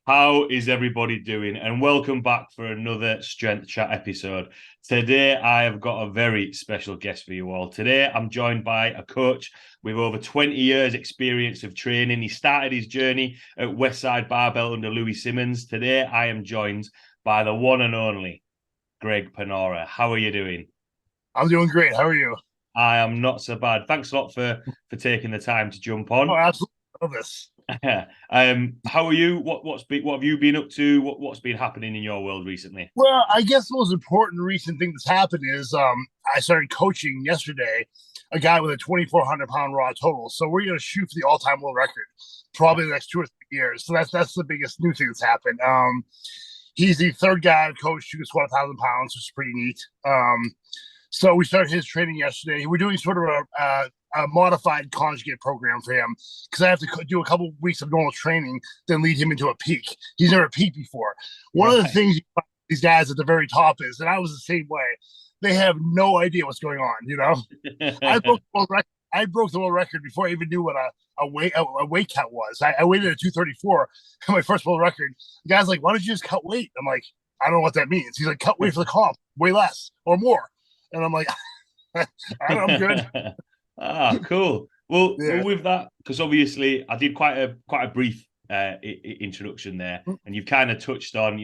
How is everybody doing? And welcome back for another Strength Chat episode. Today, I have got a very special guest for you all. Today, I'm joined by a coach with over 20 years' experience of training. He started his journey at Westside Barbell under Louie Simmons. Today, I am joined by the one and only Greg Panora. How are you doing? I'm doing great. How are you? I am not so bad. Thanks a lot for taking the time to jump Oh, on. absolutely love this. How are you? What have you been up to? What's been happening in your world recently? Well, I guess the most important recent thing that's happened is I started coaching yesterday a guy with a 2,400 pound raw total. So we're going to shoot for the all time world record probably the next 2 or 3 years. So that's the biggest new thing that's happened. He's the third guy I've coached who can squat 1,000 pounds, which is pretty neat. So we started his training yesterday. We're doing sort of a modified conjugate program for him because I have to do a couple of weeks of normal training, then lead him into a peak. He's never peaked before. One of the things these guys at the very top is, and I was the same way, they have no idea what's going on. I broke the world record. I broke the world record before I even knew what a weight cut was. I waited at 234, my first world record. The guy's like, "Why don't you just cut weight?" I'm like, "I don't know what that means." He's like, "Cut weight for the comp, way less or more." And I'm like, I'm good. Cool. Well, Yeah. with that, because obviously I did quite a brief introduction there, and you've kind of touched on,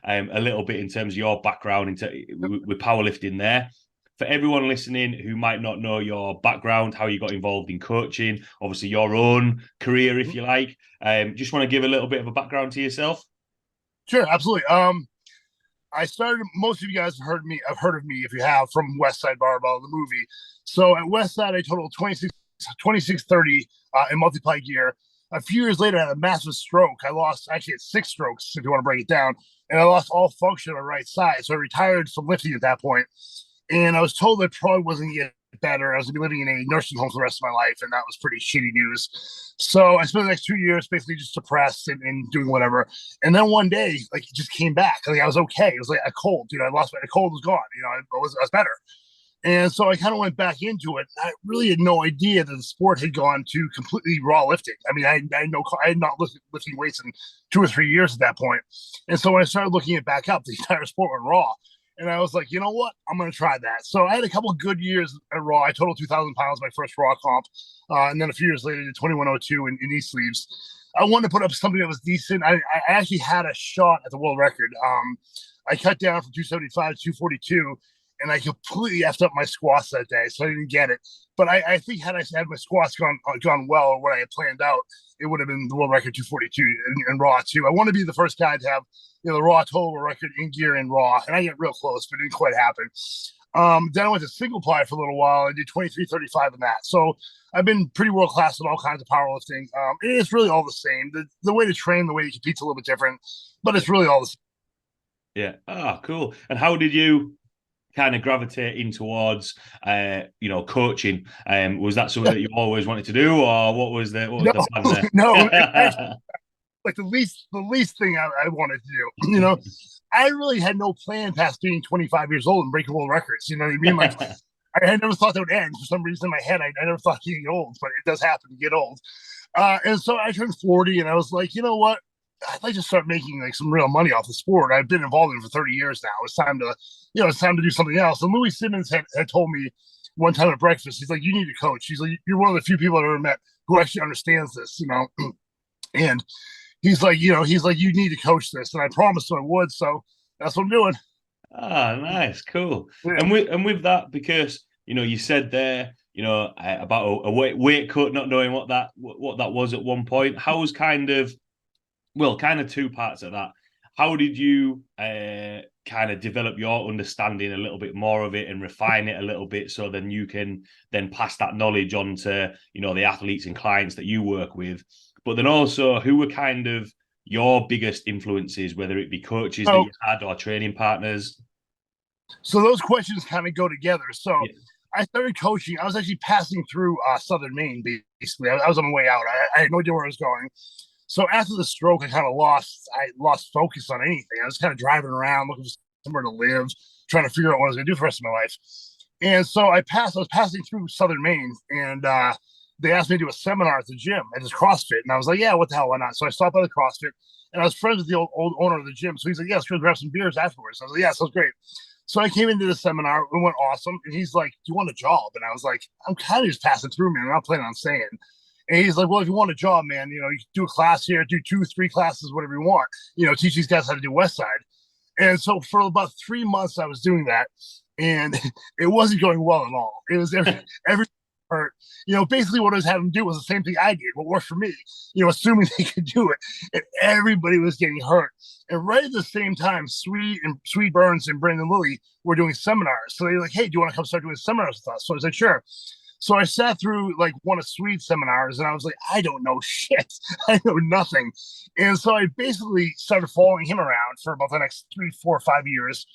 a little bit in terms of your background with powerlifting there. For everyone listening who might not know your background, how you got involved in coaching, obviously your own career, if you like, just want to give a little bit of a background to yourself. Sure, absolutely. I started. Most of you guys have heard of me if you have from Westside Barbell, the movie. So at Westside, I totaled 2630 in multiply gear. A few years later, I had a massive stroke. I lost actually had 6 strokes, if you want to break it down, and I lost all function on the right side. So I retired from lifting at that point. And I was told that probably wasn't going to get better. I was going to be living in a nursing home for the rest of my life, and that was pretty shitty news. So I spent the next 2 years basically just depressed and doing whatever. And then one day, like it just came back. Like I was okay. It was like a cold. I lost a cold was gone. I was better. And so I kind of went back into it. I really had no idea that the sport had gone to completely raw lifting. I mean, I had not lifting weights in 2 or 3 years at that point. And so when I started looking it back up, the entire sport went raw. And I was like, you know what? I'm going to try that. So I had a couple of good years at Raw. I totaled 2,000 pounds my first Raw comp. And then a few years later, I did 2102 in knee sleeves. I wanted to put up something that was decent. I actually had a shot at the world record. I cut down from 275 to 242, and I completely effed up my squats that day, so I didn't get it. But I think had my squats gone well or what I had planned out, it would have been the world record 242 in Raw too. I want to be the first guy to have the Raw total record in gear in Raw, and I get real close, but it didn't quite happen. Then I went to single ply for a little while. I did 23:35 in that. So I've been pretty world class in all kinds of powerlifting. It's really all the same. The way to train, the way to compete's a little bit different, but it's really all the same. Yeah. Cool. And how did you kind of gravitate in towards coaching? Was that something that you always wanted to do, or what was No, the plan no, actually, there? like the least thing I wanted to do. I really had no plan past being 25 years old and breaking world records. You know what I mean? Like I had never thought that would end. For some reason in my head, I never thought getting old, but it does happen to get old. And so I turned 40, and I was like, you know what? I'd like to start making like some real money off the sport. I've been involved in it for 30 years now. It's time to do something else. And Louie Simmons had told me one time at breakfast, he's like, you need to coach. He's like, you're one of the few people I've ever met who actually understands this. And he's like, you need to coach this. And I promised him I would. So that's what I'm doing. Nice, cool. Yeah. And with that, because you said there, about a weight cut, not knowing what that was at one point. How was kind of two parts of that. How did you kind of develop your understanding a little bit more of it and refine it a little bit so then you can then pass that knowledge on to, the athletes and clients that you work with? But then also, who were kind of your biggest influences, whether it be coaches that So, you had or training partners? so those questions kind of go together. So Yeah. I started coaching. I was actually passing through Southern Maine, basically. I was on my way out. I had no idea where I was going. So after the stroke, I lost focus on anything. I was kind of driving around looking for somewhere to live, trying to figure out what I was going to do for the rest of my life. And so I was passing through Southern Maine, and they asked me to do a seminar at the gym at this CrossFit, and I was like, yeah, what the hell, why not? So I stopped by the CrossFit, and I was friends with the old owner of the gym. So he's like, yeah, let's go grab some beers afterwards. I was like, yeah, sounds great. So I came into the seminar, it went awesome, and he's like, do you want a job? And I was like, I'm kind of just passing through, man. I'm not planning on staying. And he's like, well, if you want a job, man, you can do a class here, do 2-3 classes, whatever you want, teach these guys how to do Westside. And so for about 3 months, I was doing that, and it wasn't going well at all. It was every part, basically what I was having them do was the same thing I did, what worked for me, assuming they could do it. And everybody was getting hurt. And right at the same time, Sweet Burns and Brandon Lilly were doing seminars. So they're like, hey, do you want to come start doing seminars with us? So I said, sure. So I sat through like one of Sweet's seminars, and I was like, I don't know shit. I know nothing. And so I basically started following him around for about the next 3, 4, 5 years.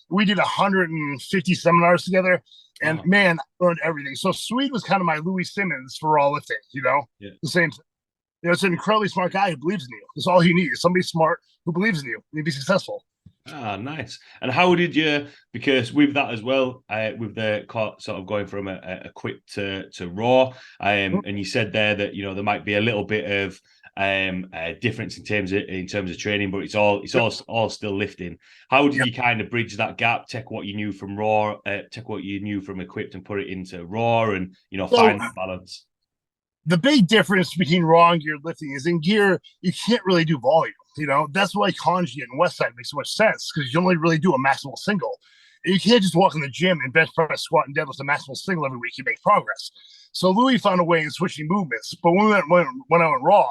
We did 150 seminars together, and man, I learned everything. So Sweet was kind of my Louie Simmons for all lifting, Yeah. the same thing. It's an incredibly smart guy who believes in you. That's all you need, is somebody smart who believes in you. You'll be successful. Nice. And how did you, because with that as well, with the sort of going from a quick to raw, and you said there that there might be a little bit of difference in terms of training, but it's all still lifting. How did you kind of bridge that gap? Take what you knew from raw, take what you knew from equipped, and put it into raw, and find that balance. The big difference between raw and geared lifting is in gear, you can't really do volume. That's why conjugate and Westside makes so much sense, because you only really do a maximal single. And you can't just walk in the gym and bench press, squat, and deadlift a maximal single every week. You make progress. So Louie found a way in switching movements. But when I went raw,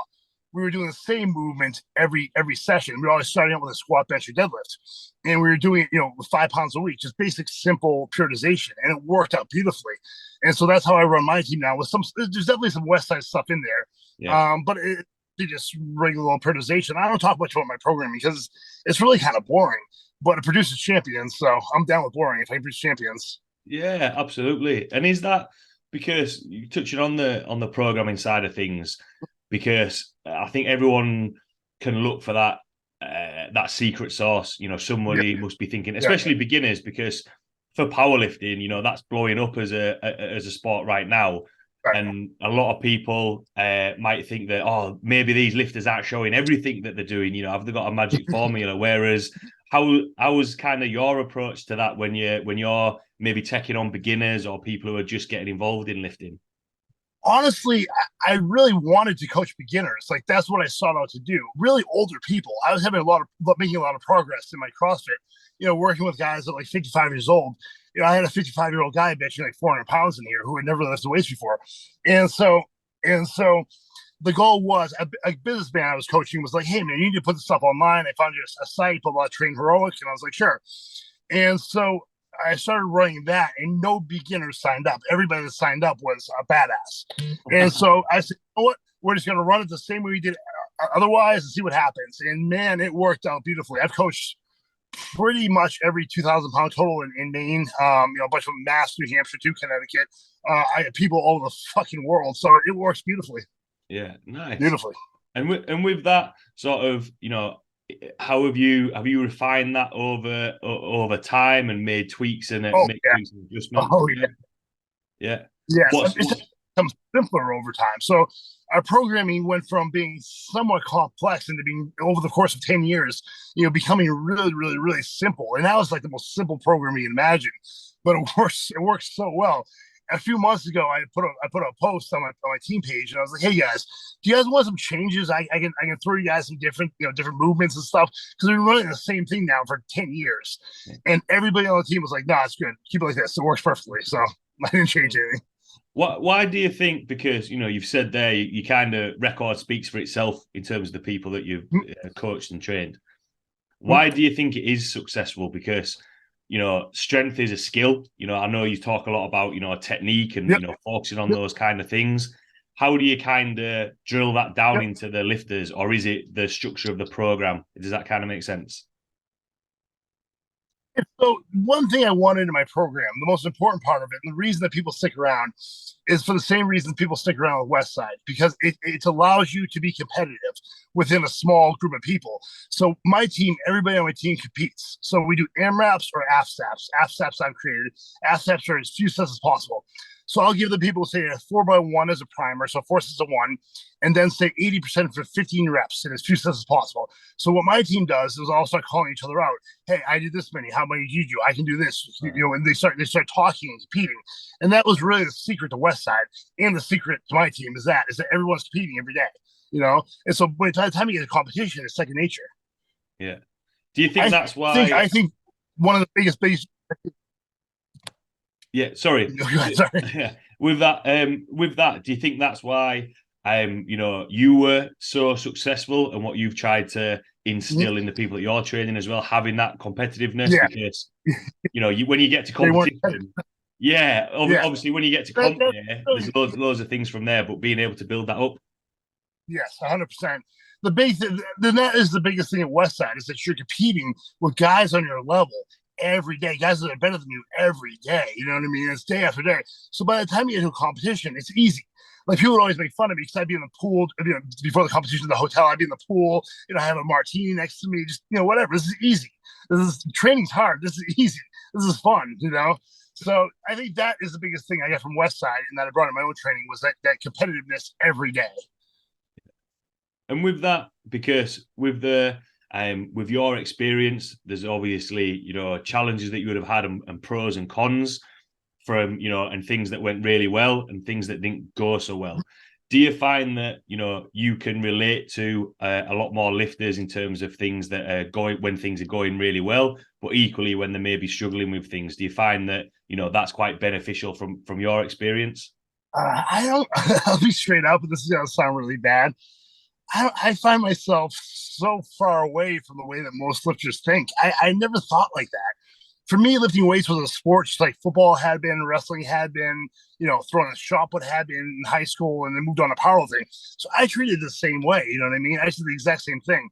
we were doing the same movement every session. We were always starting out with a squat, bench, or deadlift. And we were doing it, with 5 pounds a week, just basic, simple periodization. And it worked out beautifully. And so that's how I run my team now. There's definitely some Westside stuff in there. Yeah. But it's just regular periodization. I don't talk much about my programming because it's really kind of boring, but it produces champions. So I'm down with boring if I produce champions. Yeah, absolutely. And is that because you're touching on the programming side of things? Because I think everyone can look for that secret sauce. Somebody must be thinking, especially beginners, because for powerlifting, that's blowing up as a sport right now. Right. And a lot of people might think that, maybe these lifters aren't showing everything that they're doing. Have they got a magic formula? Whereas, how was kind of your approach to that when you're maybe taking on beginners or people who are just getting involved in lifting? Honestly, I really wanted to coach beginners. Like, that's what I sought out to do. Really older people. I was making a lot of progress in my CrossFit, working with guys that are like 55 years old. I had a 55-year-old guy benching like 400 pounds in here who had never lifted weights before. And so the goal was, a businessman I was coaching was like, hey, man, you need to put this stuff online. I found you a site, blah, blah, Train Heroic. And I was like, sure. And so I started running that, and no beginners signed up. Everybody that signed up was a badass. And so I said, you know what? We're just going to run it the same way we did otherwise and see what happens. And man, it worked out beautifully. I've coached pretty much every 2,000 pound total in Maine, a bunch of Mass, New Hampshire, too, Connecticut. I have people all over the fucking world. So it works beautifully. Yeah, nice. Beautifully. And with that sort of, how have you refined that over time and made tweaks and tweaks and adjustments? Yeah. It's become simpler over time. So our programming went from being somewhat complex into being, over the course of 10 years, becoming really, really, really simple. And that was like the most simple program you can imagine. But it works so well. A few months ago, I put a post on my team page, and I was like, "Hey guys, do you guys want some changes? I can throw you guys some different movements and stuff, because we've been running the same thing now for 10 years." And everybody on the team was like, "No, it's good. Keep it like this. It works perfectly." So I didn't change anything. Why do you think? Because you've said there, you kind of record speaks for itself in terms of the people that you've coached and trained. Why do you think it is successful? Because strength is a skill. I know you talk a lot about, technique and, focusing on those kind of things. How do you kind of drill that down into the lifters, or is it the structure of the program? Does that kind of make sense? So one thing I wanted in my program, the most important part of it, and the reason that people stick around, is for the same reason people stick around with Westside, because it allows you to be competitive within a small group of people. So my team, everybody on my team competes. So we do AMRAPs or AFSAPs. AFSAPs I've created. AFSAPs are as few sets as possible. So I'll give the people, say, a 4x1 as a primer, so 4 sets of 1, and then say 80% for 15 reps in as few sets as possible. So what my team does is all start calling each other out. Hey, I did this many. How many did you do? I can do this. You know, and they start talking and competing. And that was really the secret to Westside, and the secret to my team is that everyone's competing every day. You know, and so by the time you get a competition, it's second nature. Yeah. Do you think that's why? I think one of the biggest. Yeah, sorry. Sorry. With that, do you think that's why you were so successful and what you've tried to instill in the people that you're training as well, having that competitiveness? Yeah. Because when you get to competition, obviously when you get to comp there's loads of things from there, but being able to build that up. Yes, 100%. That is the biggest thing at Westside, is that you're competing with guys on your level every day, guys that are better than you every day. You know what I mean? It's day after day. So by the time you get to a competition, it's easy. Like, people would always make fun of me because I'd be in the pool, before the competition in the hotel, I'd be in the pool, I have a martini next to me, just, whatever. This is easy. Training's hard. This is easy. This is fun, So I think that is the biggest thing I got from Westside, and that I brought in my own training, was that competitiveness every day. And with that, because with your experience, there's obviously, challenges that you would have had and pros and cons from, and things that went really well and things that didn't go so well. Do you find that, you can relate to a lot more lifters in terms of things that are when things are going really well, but equally when they may be struggling with things? Do you find that, that's quite beneficial from your experience? I'll be straight up, but this is going to sound really bad. I find myself so far away from the way that most lifters think. I never thought like that. For me, lifting weights was a sport, just like football had been, wrestling had been, throwing a shot put had been in high school, and then moved on to powerlifting. So I treated it the same way. You know what I mean? I did the exact same thing.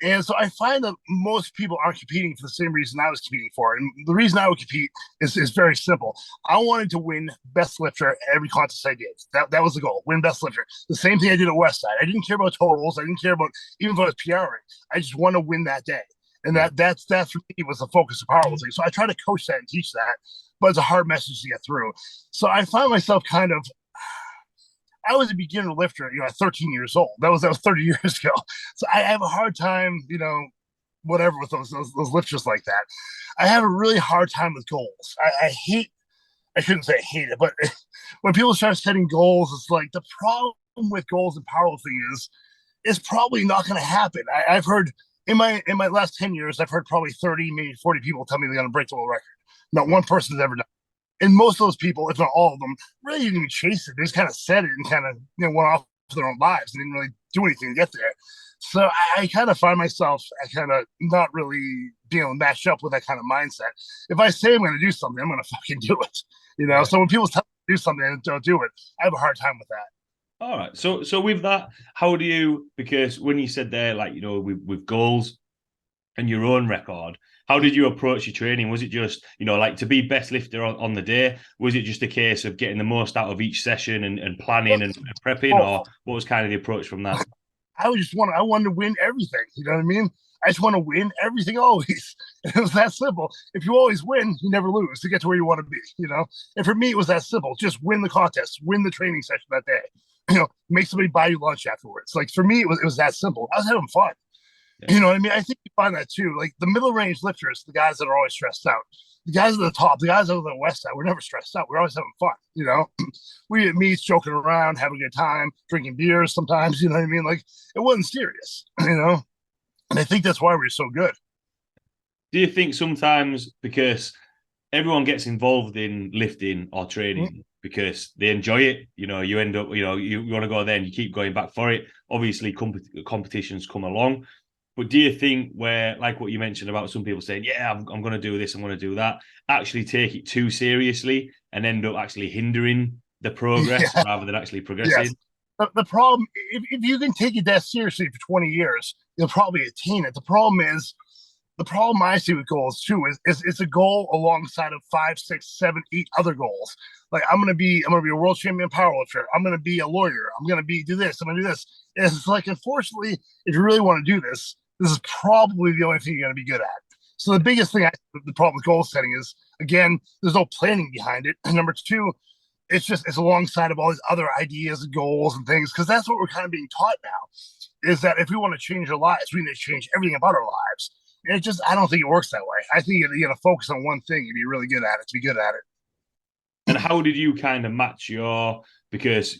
And so I find that most people aren't competing for the same reason I was competing for. And the reason I would compete is very simple. I wanted to win best lifter at every contest I did. That was the goal, win best lifter. The same thing I did at Westside. I didn't care about totals. I didn't care about even if I was PRing. I just want to win that day. And that's for me was the focus of powerlifting. So I try to coach that and teach that, but it's a hard message to get through. So I find myself I was a beginner lifter, at 13 years old. That was 30 years ago. So I have a hard time, whatever, with those lifters like that. I have a really hard time with goals. I shouldn't say I hate it, but when people start setting goals, it's like the problem with goals in powerlifting is it's probably not going to happen. I've heard in my last 10 years, I've heard probably 30, maybe 40 people tell me they're going to break the world record. Not one person has ever done it. And most of those people, if not all of them, really didn't even chase it. They just kind of said it and kind of went off to their own lives and didn't really do anything to get there. So I kind of find myself not really being matched up with that kind of mindset. If I say I'm going to do something, I'm going to fucking do it. Yeah. So when people tell me to do something and don't do it, I have a hard time with that. All right. So with that, how do you? Because when you said there, with goals and your own record, how did you approach your training? Was it just, to be best lifter on the day? Was it just a case of getting the most out of each session and planning and prepping, or what was kind of the approach from that? I wanted to win everything. You know what I mean? I just want to win everything always. It was that simple. If you always win, you never lose to get to where you want to be, And for me, it was that simple. Just win the contest, win the training session that day. Make somebody buy you lunch afterwards. Like, for me, it was that simple. I was having fun. Yeah. You know what I mean? I think you find that too. Like, the middle range lifters, the guys that are always stressed out. The guys at the top, the guys over the west side, we're never stressed out. We're always having fun, We at meets, joking around, having a good time, drinking beers sometimes, you know what I mean? Like, it wasn't serious, And I think that's why we're so good. Do you think sometimes, because everyone gets involved in lifting or training because they enjoy it, you end up, you want to go there and you keep going back for it. Obviously, competitions come along. But do you think where, like what you mentioned about some people saying, yeah, I'm going to do this, I'm going to do that, actually take it too seriously and end up actually hindering the progress rather than actually progressing? Yes. The problem, if you can take it that seriously for 20 years, you'll probably attain it. The problem I see with goals too is it's a goal alongside of 5, 6, 7, 8 other goals. Like I'm gonna be a world champion powerlifter. I'm gonna be a lawyer. I'm gonna be do this. I'm gonna do this. And it's like, unfortunately, if you really want to do this, this is probably the only thing you're gonna be good at. So the biggest thing, the problem with goal setting is, again, there's no planning behind it. And number two, it's alongside of all these other ideas and goals and things, because that's what we're kind of being taught now, is that if we want to change our lives, we need to change everything about our lives. And I don't think it works that way. I think you got to focus on one thing and be really good at it to be good at it. And how did you kind of match because,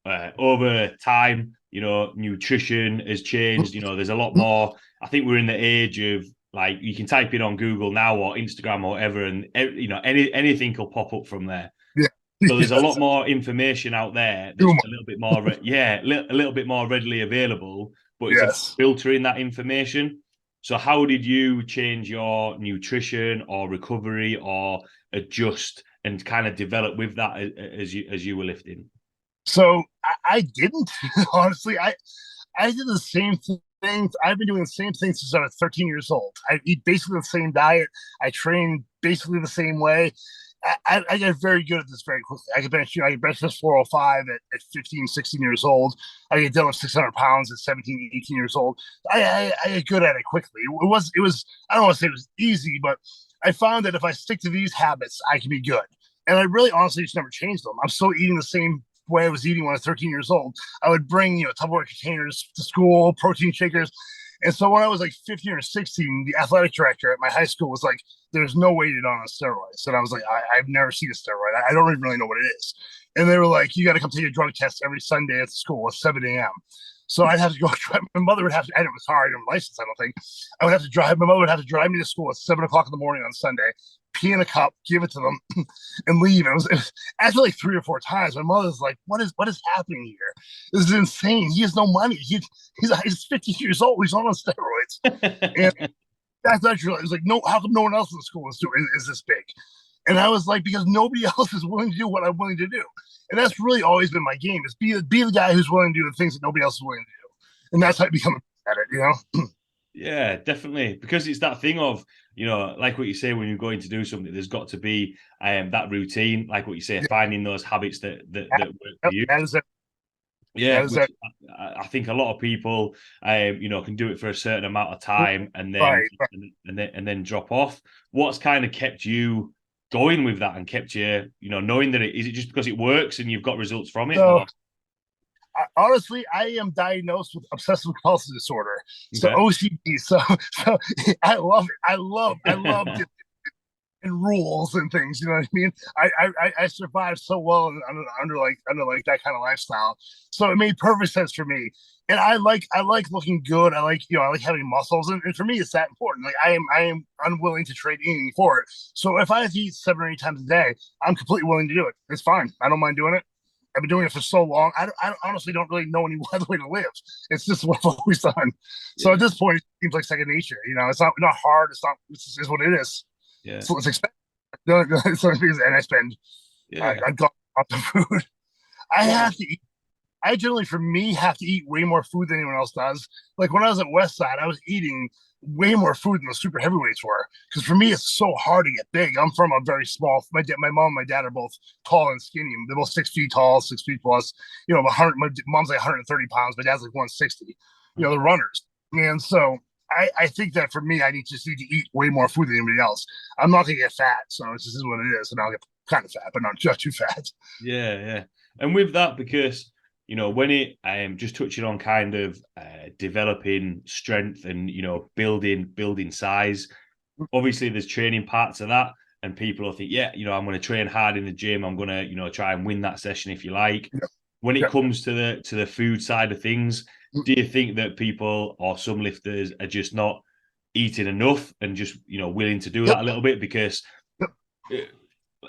over time, nutrition has changed, there's a lot more. I think we're in the age of, like, you can type in on Google now or Instagram or whatever, and, anything will pop up from there. Yeah. So there's a lot more information out there that's a little bit more, a little bit more readily available, but it's filtering that information. So how did you change your nutrition or recovery or adjust and kind of develop with that as you were lifting? So I didn't, honestly. I did the same things. I've been doing the same things since I was 13 years old. I eat basically the same diet. I train basically the same way. I get very good at this very quickly. I can bench press 405 at 15, 16 years old. I get deadlift 600 pounds at 17, 18 years old. I get good at it quickly. It was, I don't want to say it was easy, but I found that if I stick to these habits, I can be good. And I really honestly just never changed them. I'm still eating the same way I was eating when I was 13 years old. I would bring, Tupperware containers to school, protein shakers. And so when I was like 15 or 16, the athletic director at my high school was like, there's no way you're on steroids. And I was like, I've never seen a steroid. I don't even really know what it is. And they were like, you got to come take a drug test every Sunday at the school at 7 a.m. So I'd have to go drive. My mother would have to, I didn't have a car, I didn't have a license, I don't think. My mother would have to drive me to school at 7 o'clock in the morning on Sunday, pee in a cup, give it to them, and leave. It was after like 3 or 4 times. My mother's like, what is happening here? This is insane. He has no money. He's 50 years old. He's on steroids. And that's actually, it was like, no, how come no one else in the school is this big? And I was like, because nobody else is willing to do what I'm willing to do. And that's really always been my game, is be the guy who's willing to do the things that nobody else is willing to do. And that's how I become at it, Yeah, definitely. Because it's that thing of, like what you say, when you're going to do something, there's got to be that routine, like what you say, finding those habits that work for you. Yeah, I think a lot of people, can do it for a certain amount of time and then and then drop off. What's kind of kept you going with that and kept you, knowing that is it just because it works and you've got results from it? So, honestly, I am diagnosed with obsessive compulsive disorder, so OCD. So I love it. I love it. And rules and things, you know what I mean? I survived so well under that kind of lifestyle, so it made perfect sense for me. And I like looking good. I like having muscles, and for me, it's that important. Like I am unwilling to trade anything for it. So if I have to eat 7 or 8 times a day, I'm completely willing to do it. It's fine. I don't mind doing it. I've been doing it for so long. I honestly don't really know any other way to live. It's just what I've always done. Yeah. So at this point, it seems like second nature. It's not hard. It's just what it is. Yeah. So it's expensive. And I spend. Yeah. I got off the food. I have to eat. I generally, for me, have to eat way more food than anyone else does. Like when I was at Westside, I was eating way more food than the super heavyweights were. Because for me, it's so hard to get big. I'm from a very small. My mom and my dad are both tall and skinny. They're both 6 feet tall, 6 feet plus. My mom's like 130 pounds. My dad's like 160. They're runners, and so. I think that for me, I need to eat way more food than anybody else. I'm not going to get fat, so this is what it is. And I'll get kind of fat, but not just too fat. Yeah. And with that, because, when just touching on kind of developing strength and, building size, obviously there's training parts of that. And people will think, I'm going to train hard in the gym. I'm going to, try and win that session if you like. Yeah. When it comes to the food side of things, do you think that people or some lifters are just not eating enough and just, willing to do that a little bit? Because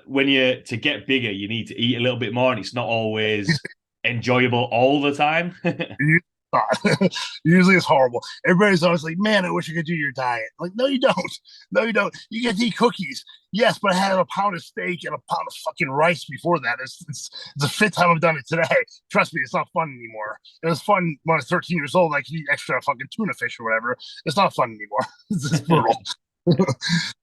when to get bigger, you need to eat a little bit more, and it's not always enjoyable all the time. Usually it's horrible. Everybody's always like, man, I wish I could do your diet. Like, no, you don't. You get to eat cookies. Yes, but I had a pound of steak and a pound of fucking rice before that. It's the 5th time I've done it today. Trust me, it's not fun anymore. It was fun when I was 13 years old. I could eat extra fucking tuna fish or whatever. It's not fun anymore. It's brutal.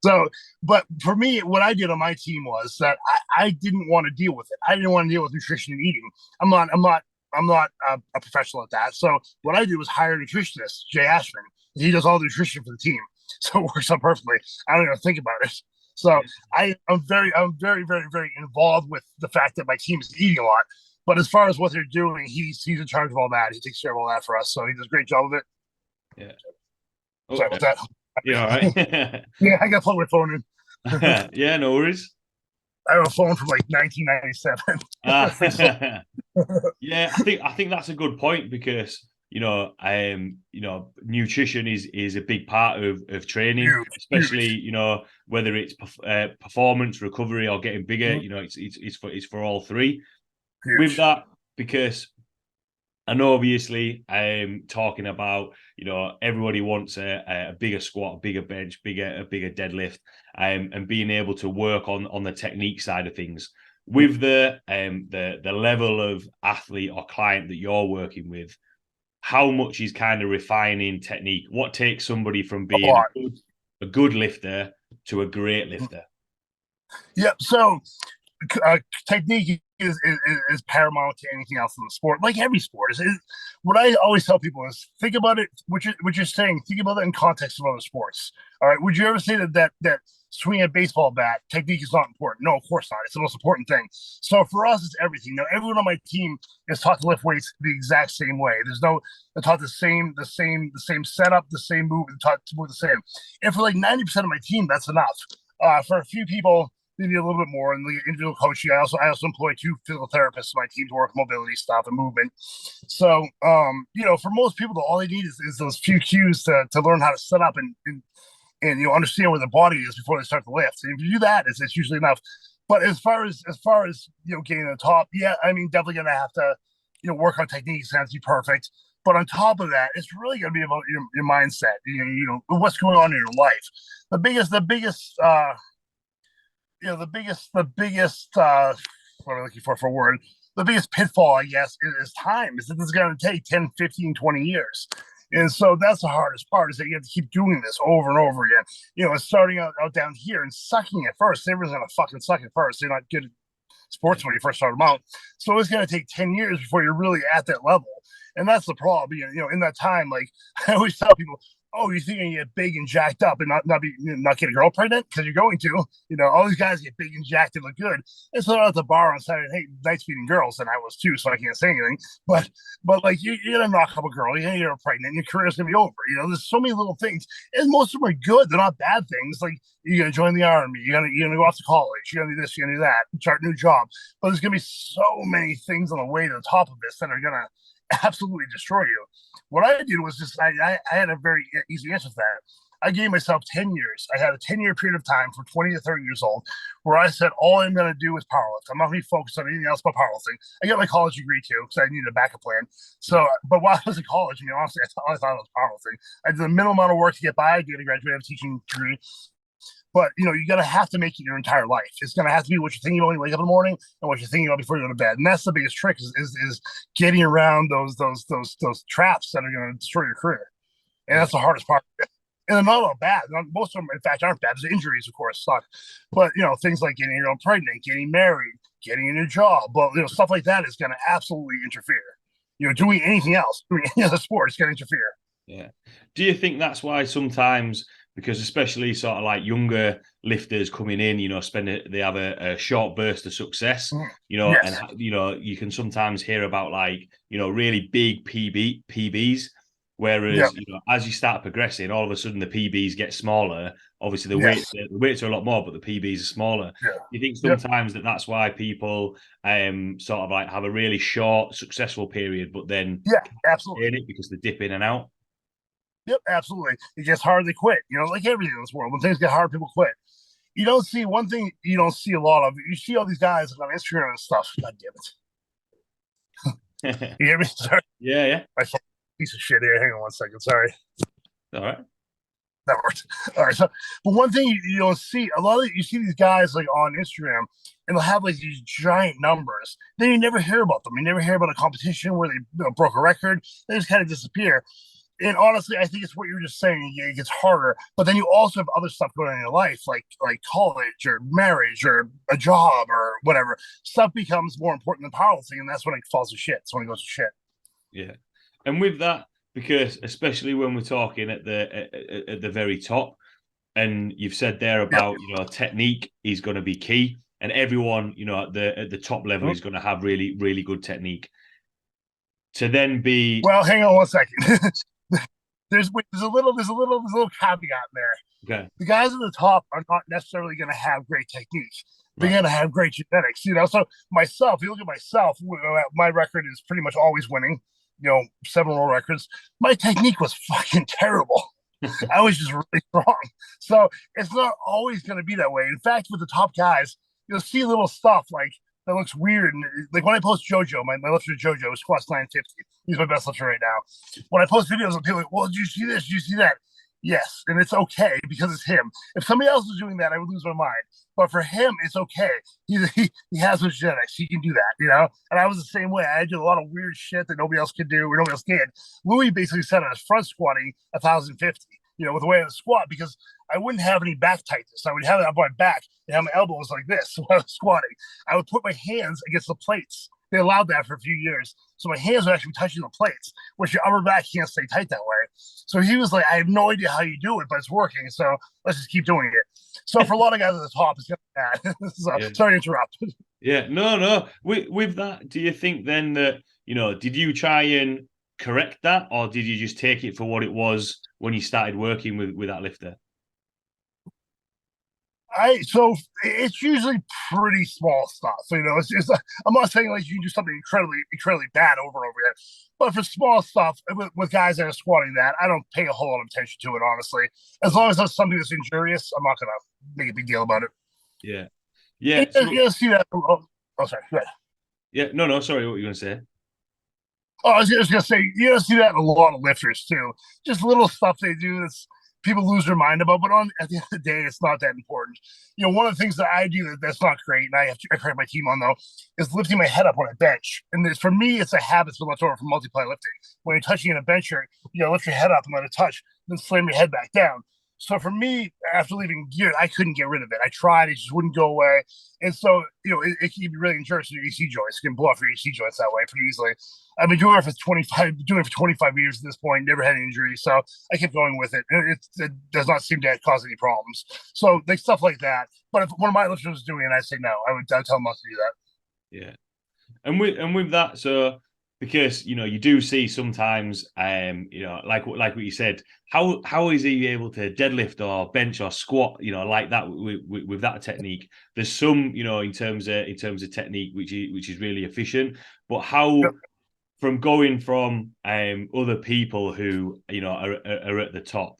So, but for me, what I did on my team was that I didn't want to deal with it. I didn't want to deal with nutrition and eating. I'm not a professional at that. So what I did was hire a nutritionist, Jay Ashman. He does all the nutrition for the team, so it works out perfectly. I don't even think about it. So I'm very, very, very involved with the fact that my team is eating a lot. But as far as what they're doing, he's in charge of all that. He takes care of all that for us. So he does a great job of it. Yeah. Sorry Okay. about that. Yeah, all right. Yeah, I got to plug my phone in. Yeah, no worries. I have a phone from like 1997. Yeah, I think that's a good point because nutrition is a big part of training, Huge, especially huge. whether it's performance, recovery, or getting bigger. Mhm. It's for all three. With Huge. that, because I know obviously talking about everybody wants a bigger squat, a bigger bench, a bigger deadlift, and being able to work on the technique side of things. With the level of athlete or client that you're working with, how much is kind of refining technique? What takes somebody from A being lot. a good lifter to a great lifter? Yep. So technique is paramount to anything else in the sport, like every sport. What I always tell people is think about it. What you're saying, think about it in context of other sports. All right. Would you ever say that swinging a baseball bat technique is not important? No, of course not. It's the most important thing. So for us, it's everything. Now, everyone on my team is taught to lift weights the exact same way. They're taught the same setup, the same move, and taught to move the same. And for like 90% of my team, that's enough. For a few people, they need a little bit more in the individual coaching. I also employ 2 physical therapists on my team to work mobility stuff and movement. So for most people, all they need is those few cues to learn how to set up and understand where the body is before they start to lift. And if you do that, it's usually enough. But as far as getting to the top, yeah, I mean definitely gonna have to work on techniques and have to be perfect. But on top of that, it's really gonna be about your mindset. What's going on in your life. The biggest what am I looking for a word? The biggest pitfall, I guess, is time. Is that this is going to take 10, 15, 20 years. And so that's the hardest part is that you have to keep doing this over and over again. It's starting out down here and sucking at first. Everyone's going to fucking suck at first. They're not good at sports when you first start them out. So it's going to take 10 years before you're really at that level. And that's the problem. In that time, like I always tell people, oh, you think you're gonna get big and jacked up and not get a girl pregnant because you're going to. All these guys get big and jacked and look good. And so at the bar on Saturday, hey, nights meeting girls, and I was too, so I can't say anything. But like you're gonna knock up a girl, you're gonna get her pregnant, your career's gonna be over. There's so many little things, and most of them are good. They're not bad things. Like you're gonna join the army, you're gonna go off to college, you're gonna do this, you're gonna do that, start a new job. But there's gonna be so many things on the way to the top of this that are gonna absolutely destroy you. What I did was just I had a very easy answer to that. I gave myself 10 years. I had a 10-year period of time from 20 to 30 years old where I said, all I'm going to do is powerlift. I'm not going to be focused on anything else but powerlifting. I got my college degree too because I needed a backup plan. So, but while I was in college, honestly, I thought it was powerlifting. I did a minimal amount of work to get by. I did a graduate teaching degree. But you're gonna have to make it your entire life. It's gonna have to be what you're thinking about when you wake up in the morning and what you're thinking about before you go to bed. And that's the biggest trick is getting around those traps that are gonna destroy your career. And that's the hardest part. And they're not all bad. Most of them, in fact, aren't bad. There's injuries, of course, suck. But things like getting your own pregnant, getting married, getting a new job, but stuff like that is gonna absolutely interfere. Doing anything else, doing any other sport is gonna interfere. Yeah. Do you think that's why sometimes, because especially sort of like younger lifters coming in, they have a short burst of success, Yes. and you can sometimes hear about like, really big PBs, Yeah. whereas, as you start progressing, all of a sudden the PBs get smaller. Obviously Yes. the weights are a lot more, but the PBs are smaller. Yeah. You think Yep. sometimes that's why people sort of like have a really short successful period, but then Yeah. Absolutely. in it because they dip in and out. Yep, absolutely. It gets hard to quit. Like everything in this world, when things get hard, people quit. You don't see one thing you don't see a lot of. You see all these guys on Instagram and stuff. God damn it. You hear me? Sorry. Yeah. My phone piece of shit here. Hang on one second. Sorry. All right. That worked. All right. So, but one thing you don't see a lot of you see these guys like on Instagram and they'll have like these giant numbers. Then you never hear about them. You never hear about a competition where they broke a record. They just kind of disappear. And honestly, I think it's what you're just saying. It gets harder, but then you also have other stuff going on in your life, like college or marriage or a job or whatever. Stuff becomes more important than powerlifting, and that's when it falls to shit. It's when it goes to shit. Yeah, and with that, because especially when we're talking at the very top, and you've said there Yep. about technique is going to be key, and everyone at the top level is going to have really really good technique. To then be Well, hang on one second. there's a little caveat there. okay, The guys at the top are not necessarily going to have great technique. They're right? going to have great genetics, you know. So myself, you look at myself, my record is pretty much always winning. 7 world records. My technique was fucking terrible. I was just really strong. So it's not always going to be that way. In fact, with the top guys, you'll see little stuff like that looks weird. And like when I post JoJo, my lifter JoJo squats 950. He's my best lifter right now. When I post videos of people like, well, did you see this? Did you see that? Yes, and it's okay because it's him. If somebody else was doing that, I would lose my mind. But for him, it's okay. He has those genetics. He can do that, you know? And I was the same way. I did a lot of weird shit that nobody else could do or nobody else did. Louie basically said I was front squatting 1,050, with the way I would squat because I wouldn't have any back tightness. I would have it up my back and have my elbows like this when I was squatting. I would put my hands against the plates. They allowed that for a few years. So my hands would actually be touching the plates, which your upper back can't stay tight that way. So he was like, I have no idea how you do it, but it's working. So let's just keep doing it. So for a lot of guys at the top, it's going to be bad. So, Yeah. Sorry to interrupt. Yeah, no. With that, do you think then that, did you try and correct that, or did you just take it for what it was when you started working with that lifter? So it's usually pretty small stuff. So, it's I'm not saying like you can do something incredibly bad over and over again, but for small stuff with guys that are squatting that, I don't pay a whole lot of attention to it, honestly. As long as that's something that's injurious, I'm not gonna make a big deal about it. Yeah, yeah. You see that? Sorry. Go ahead. Yeah, no. Sorry, what were you going to say? Oh, I was just gonna say you see that in a lot of lifters too. Just little stuff they do that's people lose their mind about, but at the end of the day, it's not that important. One of the things that I do that's not great, and I correct my team on though, is lifting my head up on a bench. And for me, it's a habit to left over from multiply lifting. When you're touching in a bench, you lift your head up and let it touch, then slam your head back down. So for me, after leaving gear, I couldn't get rid of it. I tried; it just wouldn't go away. And so, it can be really injurious to your EC joints. You can blow off your EC joints that way pretty easily. I've been doing it for 25 years at this point, never had an injury. So I kept going with it. It does not seem to cause any problems. So like stuff like that. But if one of my listeners was doing it, I'd say no. I'd tell them not to do that. Yeah. And with that, so because you do see sometimes like what you said, how is he able to deadlift or bench or squat like that with that technique? There's some in terms of technique which is really efficient, but how Yep. from going from other people who are at the top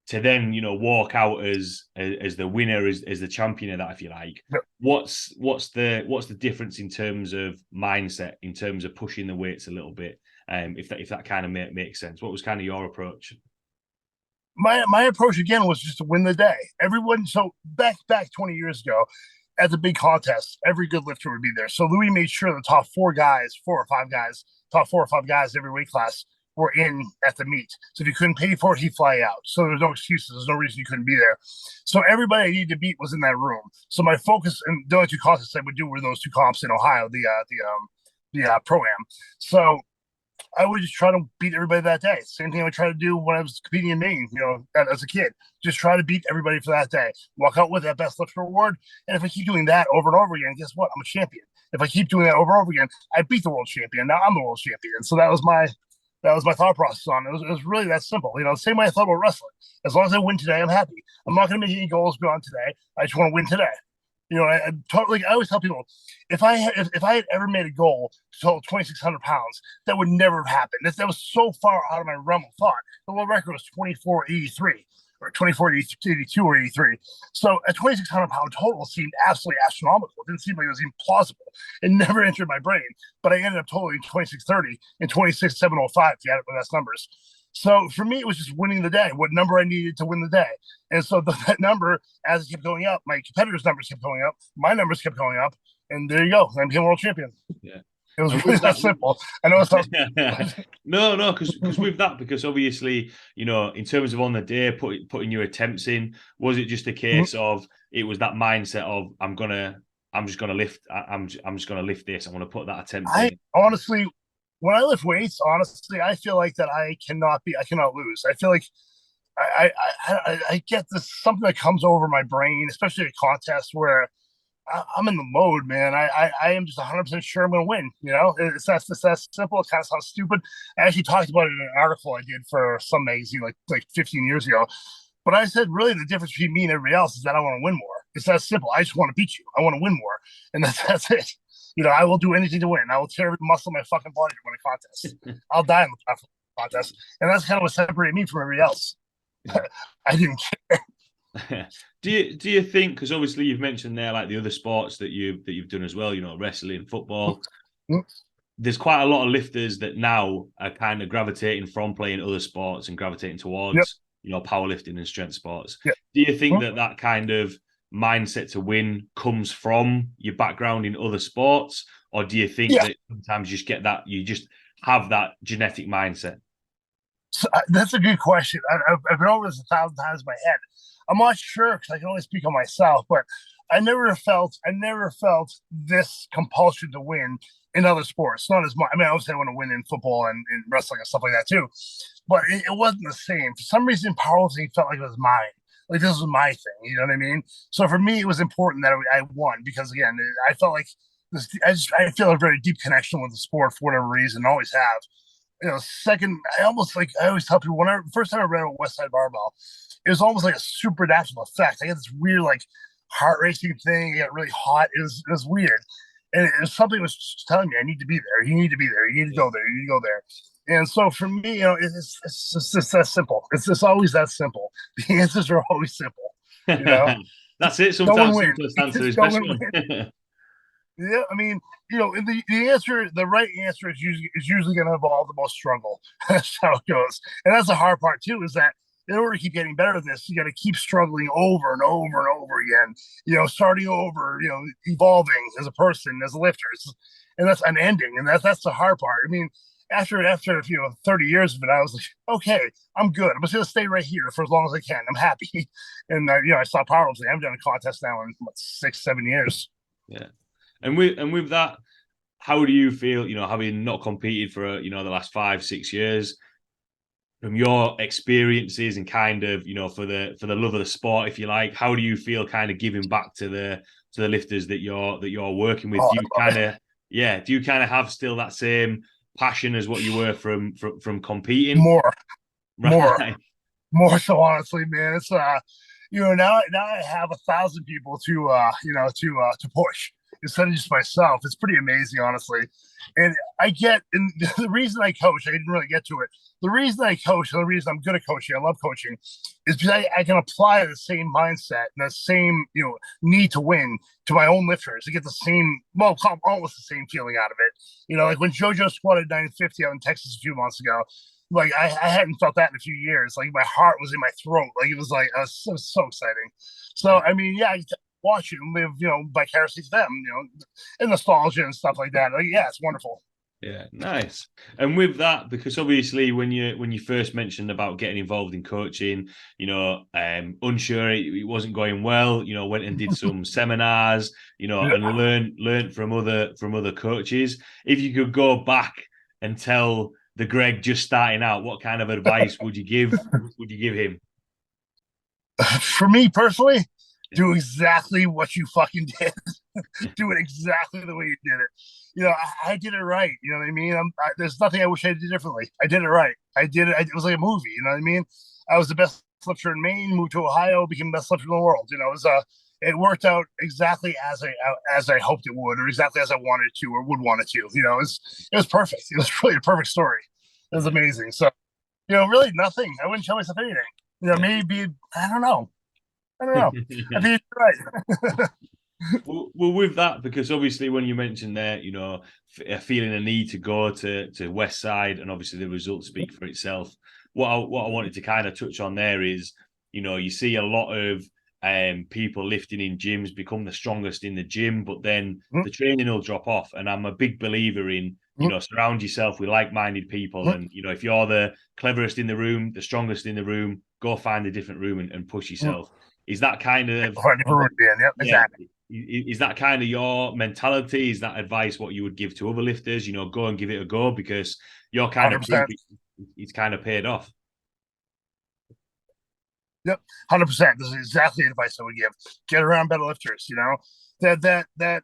to then walk out as the winner, as the champion of that, if you like. Yep. What's the difference in terms of mindset, in terms of pushing the weights a little bit? If that kind of makes sense. What was kind of your approach? My approach again was just to win the day. Everyone, so back 20 years ago, at the big contest, every good lifter would be there. So Louie made sure the top 4 or 5 guys every weight class were in at the meet. So if you couldn't pay for it, he'd fly out. So there's no excuses. There's no reason you couldn't be there. So everybody I needed to beat was in that room. So my focus and the only 2 contests I would do were those 2 comps in Ohio, the pro-am. So I would just try to beat everybody that day. Same thing I would try to do when I was competing in Maine, as a kid. Just try to beat everybody for that day. Walk out with that best lifter award. And if I keep doing that over and over again, guess what? I'm a champion. If I keep doing that over and over again, I beat the world champion. Now I'm the world champion. So that was my thought process on it. It was really that simple. The same way I thought about wrestling. As long as I win today, I'm happy. I'm not going to make any goals beyond today. I just want to win today. I always tell people, if I had ever made a goal to total 2,600 pounds, that would never have happened. That was so far out of my realm of thought. The world record was 2483 or 2482 or 83. So a 2,600 pound total seemed absolutely astronomical. It didn't seem like it was even plausible. It never entered my brain. But I ended up totaling 2,630 and 26,705 to add up with those numbers. So for me, it was just winning the day, what number I needed to win the day. And so that number, as it kept going up, my competitors' numbers kept going up, my numbers kept going up, and there you go. I became world champion. Yeah. It was And really with that that, simple. I know it sounds. no, because with that, because obviously, you know, in terms of on the day, putting your attempts in, was it just a case of it was that mindset of I'm just gonna lift, I'm just gonna lift this. I'm gonna put that attempt I in. honestly, when I lift weights, honestly, I feel like that I cannot lose. I feel like I get this something that comes over my brain, especially at contests where I'm in the mode, man. I am just 100% sure I'm going to win. You know, it's that simple. It kind of sounds stupid. I actually talked about it in an article I did for some magazine like 15 years ago. But I said, really, the difference between me and everybody else is that I want to win more. It's that simple. I just want to beat you. I want to win more, and that's it. You know, I will do anything to win. I will tear every muscle in my fucking body to win a contest. I'll die in the contest, and that's kind of what separated me from everybody else. I didn't care. Do you think, because obviously you've mentioned there like the other sports that you've done as well, you know, wrestling, football. There's quite a lot of lifters that now are kind of gravitating from playing other sports and gravitating Yep. towards, you know, powerlifting and strength sports. Yep. Do you think that kind of mindset to win comes from your background in other sports, or do you think that sometimes you just get that, you just have that genetic mindset? So, that's a good question. I've been over this 1,000 times in my head. I'm not sure because I can only speak on myself, but I never felt this compulsion to win in other sports. Not as much. I mean, obviously I want to win in football and wrestling and stuff like that too, but it wasn't the same. For some reason, powerlifting felt like it was mine. Like this was my thing. You know what I mean? So for me, it was important that I won because again, I felt like this. I feel a very deep connection with the sport for whatever reason. Always have. You know, second, I always tell people when I first time I read about Westside Barbell, it was almost like a supernatural effect. I got this weird like heart racing thing. It got really hot. It was weird, and it was something was telling me I need to be there. You need to be there. You need to go there. You need to go there. And so for me, you know, it's just that simple. It's just always that simple. The answers are always simple. You know, That's it. go and Sometimes win. simplest answer Just is go best and one. win. Yeah, I mean, you know, the answer, the right answer is usually going to involve the most struggle. That's how it goes, and that's the hard part too. Is that in order to keep getting better at this, you got to keep struggling over and over and over again. You know, starting over. You know, evolving as a person, as a lifter, and that's unending, and that's the hard part. I mean, after 30 years of it, I was like, okay, I'm good. I'm just gonna stay right here for as long as I can. I'm happy, and I stopped powerlifting. I've done a contest now in 6, 7 years. Yeah. And with that, how do you feel, you know, having not competed for, you know, the last 5, 6 years, from your experiences and kind of, you know, for the love of the sport, if you like, how do you feel kind of giving back to the lifters that you're working with? Oh, Do you kind of have still that same passion as what you were from competing? more, more, Right. more so honestly, man. It's now I have 1,000 people to push instead of just myself. It's pretty amazing, honestly. And and the reason I coach, I didn't really get to it. The reason I coach, the reason I'm good at coaching, I love coaching, is because I can apply the same mindset and the same need to win to my own lifters to get the same, well, almost the same feeling out of it. You know, like when JoJo squatted 950 out in Texas a few months ago, like I hadn't felt that in a few years. Like my heart was in my throat. Like it was like so exciting. So I mean, yeah, you watch it and live, vicariously to them, and nostalgia and stuff like that. Like, yeah, it's wonderful. Yeah, nice. And with that, because obviously when you first mentioned about getting involved in coaching, you know, unsure it wasn't going well, you know, went and did some seminars, you know, Yeah. and learned from other coaches. If you could go back and tell the Greg just starting out, what kind of advice would you give him? For me personally, do exactly what you fucking did. Do it exactly the way you did it. I did it right. You know what I mean? There's nothing I wish I did differently. I did it right. I did it. It was like a movie. You know what I mean? I was the best lifter in Maine. Moved to Ohio. Became the best lifter in the world. It worked out exactly as I hoped it would, or exactly as I wanted it to, or would want it to. It was perfect. It was really a perfect story. It was amazing. So really nothing. I wouldn't tell myself anything. Maybe I don't know. I don't know. I think you're right. Well, with that, because obviously when you mentioned there, you know, feeling a need to go to Westside, and obviously the results speak for itself. What I wanted to kind of touch on there is, you know, you see a lot of people lifting in gyms become the strongest in the gym, but then Mhm. the training will drop off. And I'm a big believer in, Mhm. surround yourself with like-minded people. Mhm. And, if you're the cleverest in the room, the strongest in the room, go find a different room and push Mhm. yourself. Is that kind of, Find a different routine. Yep, yeah, exactly. is that kind of your mentality? Is that advice what you would give to other lifters? Go and give it a go, because your kind of proof, 100%. it's kind of paid off. Yep, 100%. This is exactly the advice I would give. Get around better lifters. That that that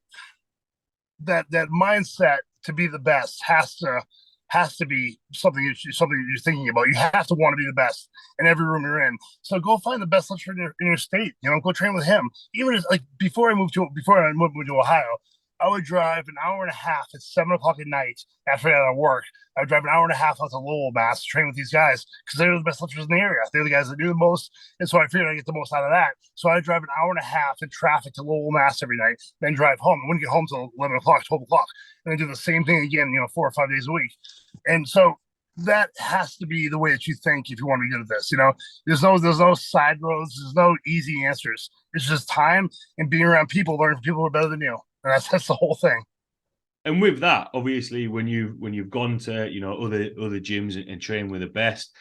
that mindset to be the best has to be something you're thinking about. You have to want to be the best in every room you're in. So go find the best lifter in your state. Go train with him. Even if, like, before I moved to Ohio, I would drive an hour and a half at 7 o'clock at night after I got out of work. I would drive an hour and a half out to Lowell, Mass, to train with these guys because they're the best lifters in the area. They're the guys that do the most, and so I figured I get the most out of that. So I drive an hour and a half in traffic to Lowell, Mass every night, then drive home. I wouldn't get home till 11 o'clock, 12 o'clock, and I do the same thing again, 4 or 5 days a week. And so that has to be the way that you think if you want to be good at this. There's no side roads, there's no easy answers. It's just time and being around people, learning from people who are better than you. And that's the whole thing. And with that, obviously, when you've gone to other gyms and train with the best,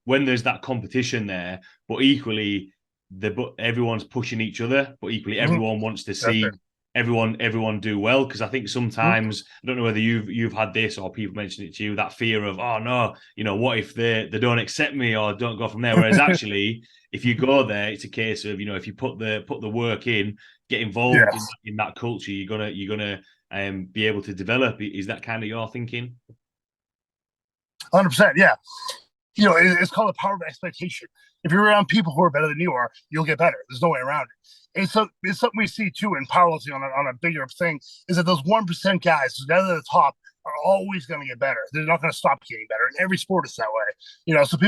when there's that competition there, but equally but everyone's pushing each other, but equally Mm-hmm. everyone wants to That's see it. everyone do well. Because I think Mm-hmm. sometimes, I don't know whether you've had this or people mention it to you, that fear of, oh no, what if they don't accept me or don't go from there? Whereas actually, if you go there, it's a case of, if you put the work in, get involved in Yes. in that culture, you're gonna be able to develop. Is that kind of your thinking? 100%. Yeah. It's called the power of expectation. If you're around people who are better than you are, you'll get better. There's no way around it. And so it's something we see too in powerlifting on a bigger thing, is that those 1% guys, those guys at the top, are always going to get better. They're not going to stop getting better. In every sport, it's that way. So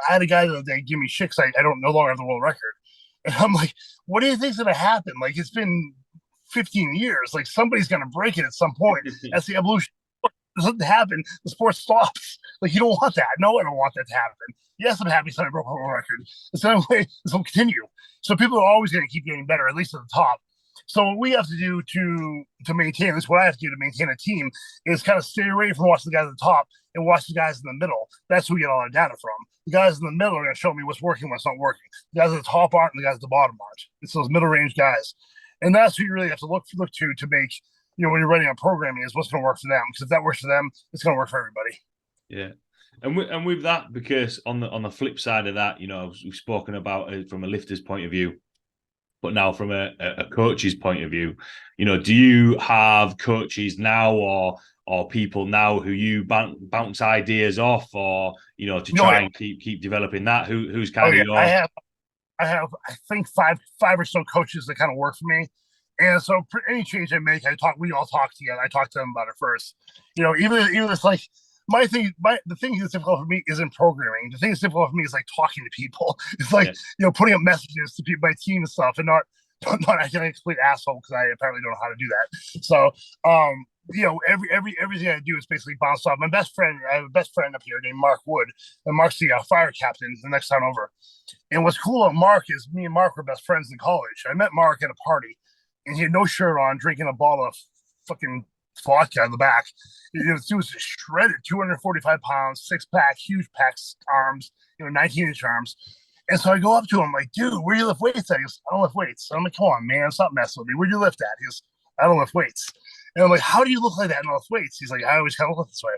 I had a guy the other day give me shit because I don't no longer have the world record. And I'm like, what do you think's going to happen? Like, it's been 15 years. Like, somebody's going to break it at some point. That's the evolution. Doesn't happen, the sport stops. Like, you don't want that. No, I don't want that to happen. Yes, I'm happy somebody broke a world record. The same way this will continue. So people are always going to keep getting better, at least at the top. So what we have to do to maintain this, what I have to do to maintain a team, is kind of stay away from watching the guys at the top and watch the guys in the middle. That's who we get all our data from. The guys in the middle are going to show me what's working, what's not working. The guys at the top aren't, and the guys at the bottom aren't. It's those middle range guys, and that's who you really have to look to make, when you're writing on programming, is what's going to work for them. Because if that works for them, it's going to work for everybody. Yeah. And with that, because on the flip side of that, we've spoken about it from a lifter's point of view, but now from a coach's point of view, do you have coaches now or people now who you bounce ideas off, or to Oh try yeah, and keep developing that? Who's oh kind of yeah. I your have I have I think five or so coaches that kind of work for me. And so for any change I make, we all talk together. I talk to them about it first. Even it's like the thing that's difficult for me isn't programming. The thing that's difficult for me is like talking to people. It's like, yeah, putting up messages to people, my team and stuff, and not acting like a complete asshole because I apparently don't know how to do that. So everything I do is basically bounced off. I have a best friend up here named Mark Wood, and Mark's the fire captain the next time over. And what's cool about Mark is me and Mark were best friends in college. I met Mark at a party, and he had no shirt on, drinking a bottle of fucking vodka in the back. He was shredded, 245 pounds, six pack, huge packs, arms, 19-inch arms. And so I go up to him like, dude, where do you lift weights at? He goes, I don't lift weights. I'm like, come on, man, stop messing with me. Where do you lift at? He goes, I don't lift weights. And I'm like, how do you look like that and lift weights? He's like, I always kind of look this way.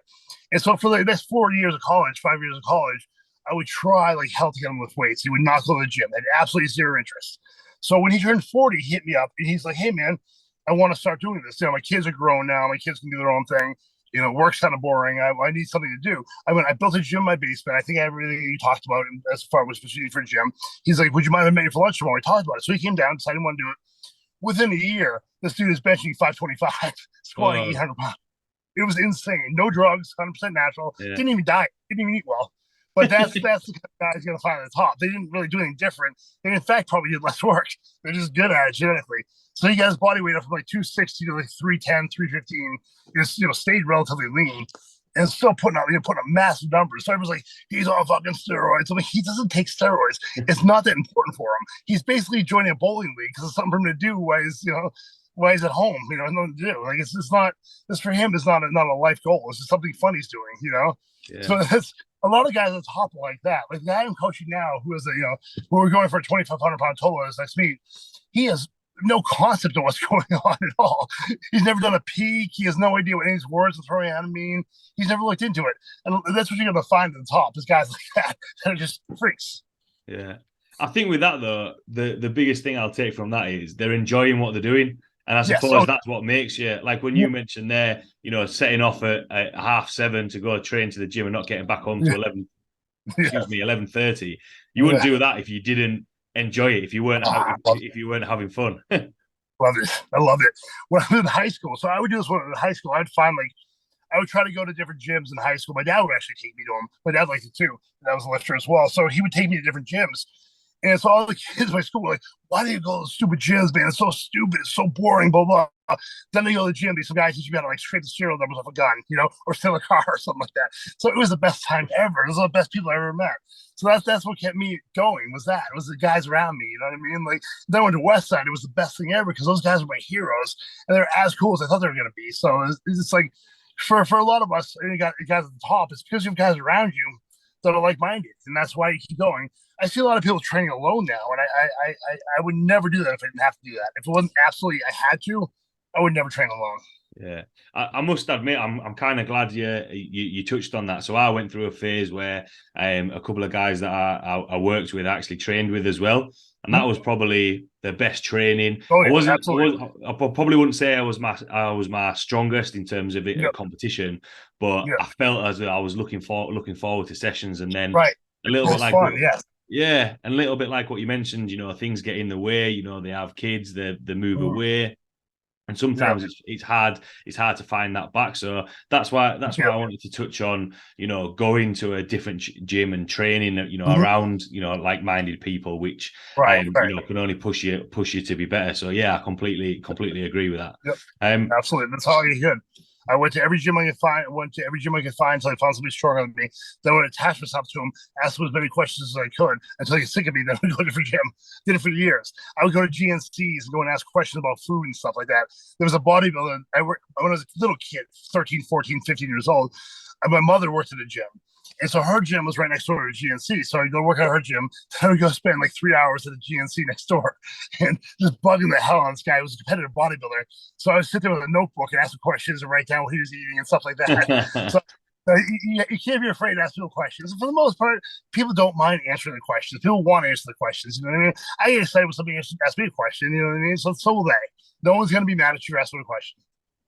And so for the next 4 years of college, 5 years of college, I would try like hell to get him with weights. He would not go to the gym. Had absolutely zero interest. So when he turned 40, he hit me up and he's like, hey man, I want to start doing this. My kids are grown now. My kids can do their own thing. Work's kind of boring. I need something to do. I built a gym in my basement. I think everything you talked about as far as specifically for gym. He's like, would you mind if I met you for lunch tomorrow? We talked about it. So he came down, decided he wanted to do it. Within a year, this dude is benching 525, squatting 800 pounds. It was insane. No drugs, 100% natural. yeah. Didn't even diet. Didn't even eat well. But that's the kind of guys you're gonna find at the top. They didn't really do anything different. They in fact probably did less work. They're just good at it genetically. So he got his body weight up from like 260 to like 310, 315. He just, stayed relatively lean. and still putting up massive numbers. So I was like, he's on fucking steroids. I'm like, he doesn't take steroids. It's not that important for him. He's basically joining a bowling league because it's something for him to do while he's at home. Nothing to do. Like it's just not this for him is not a life goal. It's just something fun he's doing. Yeah. So that's a lot of guys at the top like that. Like the guy I'm coaching now, who is who we're going for a 2,500-pound total as next meet. He has no concept of what's going on at all. He's never done a peak. He has no idea what any of these words are throwing at him mean. He's never looked into it. And that's what you're going to find at the top is guys like that are just freaks. Yeah. I think with that, though, the biggest thing I'll take from that is they're enjoying what they're doing. And I suppose that's what makes you, like when you mentioned there, setting off at 7:30 to go train to the gym and not getting back home to 11:30. You wouldn't do that if you didn't enjoy it, if you weren't having fun. Love it. I love it. When I was in high school, so I would do this when I was in high school. I would try to go to different gyms in high school. My dad would actually take me to them. My dad liked it too. That was a lifter as well. So he would take me to different gyms. And so all the kids in my school were like, why do you go to those stupid gyms, man? It's so stupid. It's so boring, blah, blah. Then they go to the gym. Some guys teach you how to like scrape the serial numbers off a gun, or steal a car or something like that. So it was the best time ever. It was the best people I ever met. So that's what kept me going was that. It was the guys around me, you know what I mean? Like then I went to Westside. It was the best thing ever because those guys were my heroes and they're as cool as I thought they were going to be. So it's like for a lot of us, and you got guys at the top, it's because you have guys around you that are like-minded. And that's why you keep going. I see a lot of people training alone now, and I would never do that if I didn't have to do that. If it wasn't absolutely I had to, I would never train alone. Yeah, I must admit, I'm kind of glad you touched on that. So I went through a phase where a couple of guys that I worked with actually trained with as well, and that was probably the best training. Oh, yeah, I probably wouldn't say I was my strongest in terms of competition, but I felt as though I was looking forward to sessions, and then right. a little bit like fun, yeah. Yeah, and a little bit like what you mentioned, things get in the way, they have kids, they move away. And sometimes it's hard to find that back. So that's why I wanted to touch on, going to a different gym and training, around, like-minded people, which can only push you to be better. So yeah, I completely agree with that. Yep. Absolutely. That's all you could. I went to every gym I could find. Until I found somebody stronger than me. Then I would attach myself to them, ask them as many questions as I could until they get sick of me. Then I would go to a different gym. Did it for years. I would go to GNCs and go and ask questions about food and stuff like that. There was a bodybuilder. When I was a little kid, 13, 14, 15 years old, and my mother worked at a gym. And so her gym was right next door to GNC. So I'd go work at her gym. Then I would go spend like 3 hours at the GNC next door and just bugging the hell out of this guy who was a competitive bodybuilder. So I would sit there with a notebook and ask him questions and write down what he was eating and stuff like that. So you can't be afraid to ask people questions. For the most part, people don't mind answering the questions. People want to answer the questions. You know what I mean? I get excited when somebody asks me a question. You know what I mean? So will they. No one's going to be mad at you asking a question.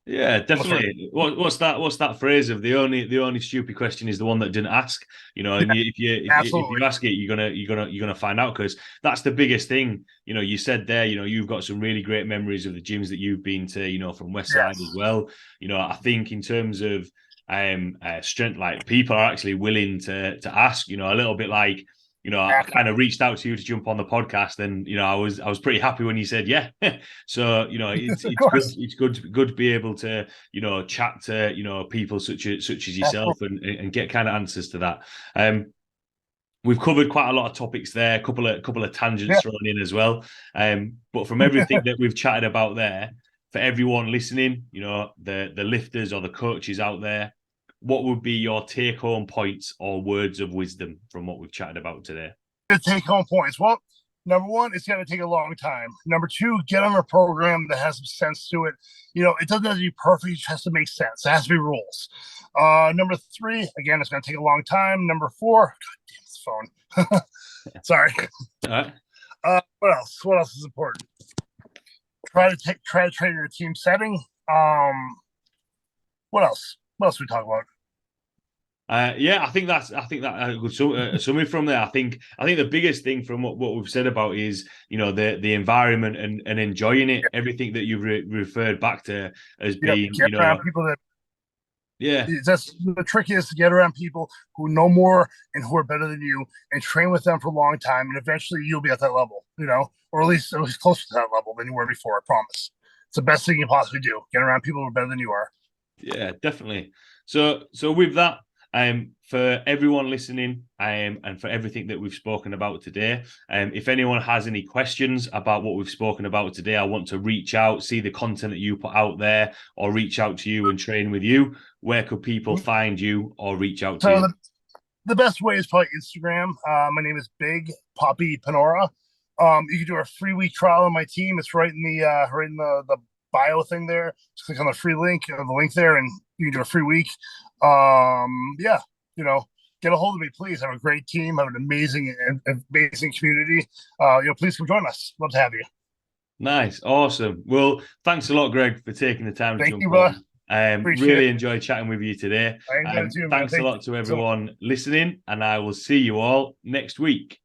Yeah, definitely. What's that phrase of the only stupid question is the one that didn't ask? And if you ask it, you're gonna find out, because that's the biggest thing. You said there, you've got some really great memories of the gyms that you've been to, from Westside as well. I think in terms of strength, like people are actually willing to ask, a little bit like, I kind of reached out to you to jump on the podcast, and I was pretty happy when you said yeah. So it's good to be able to chat to people such as yourself and get kind of answers to that. We've covered quite a lot of topics there, a couple of tangents thrown in as well. But from everything that we've chatted about there, for everyone listening, the lifters or the coaches out there, what would be your take-home points or words of wisdom from what we've chatted about today? The take-home points. Well, number one, it's going to take a long time. Number two, get on a program that has some sense to it. It doesn't have to be perfect. It just has to make sense. It has to be rules. Number three, again, it's going to take a long time. Number four, God damn, this phone. Sorry. All right. What else? What else is important? Try to train in a team setting. What else? What else we talk about? I think that summary from there. I think the biggest thing from what we've said about is the environment and enjoying it. Everything that you've referred back to as being around people that. Yeah, that's the trick is to get around people who know more and who are better than you, and train with them for a long time, and eventually you'll be at that level, or at least closer to that level than you were before. I promise. It's the best thing you possibly do. Get around people who are better than you are. Yeah, definitely. So with that, for everyone listening, and for everything that we've spoken about today, if anyone has any questions about what we've spoken about today, I want to reach out, see the content that you put out there, or reach out to you and train with you. Where could people find you or reach out to you? The best way is probably Instagram. My name is Big Poppy Panora. You can do a free week trial on my team. It's right in the bio thing there. Just click on the free link, the link there, and you can do a free week. Yeah, get a hold of me, please. I have a great team. I have an amazing community. Please come join us. Love to have you. Nice, awesome. Well, thanks a lot, Greg, for taking the time to Thank jump you, on. Appreciate Really it. enjoyed chatting with you today. I enjoyed it too, man. Thanks a lot to everyone listening, and I will see you all next week.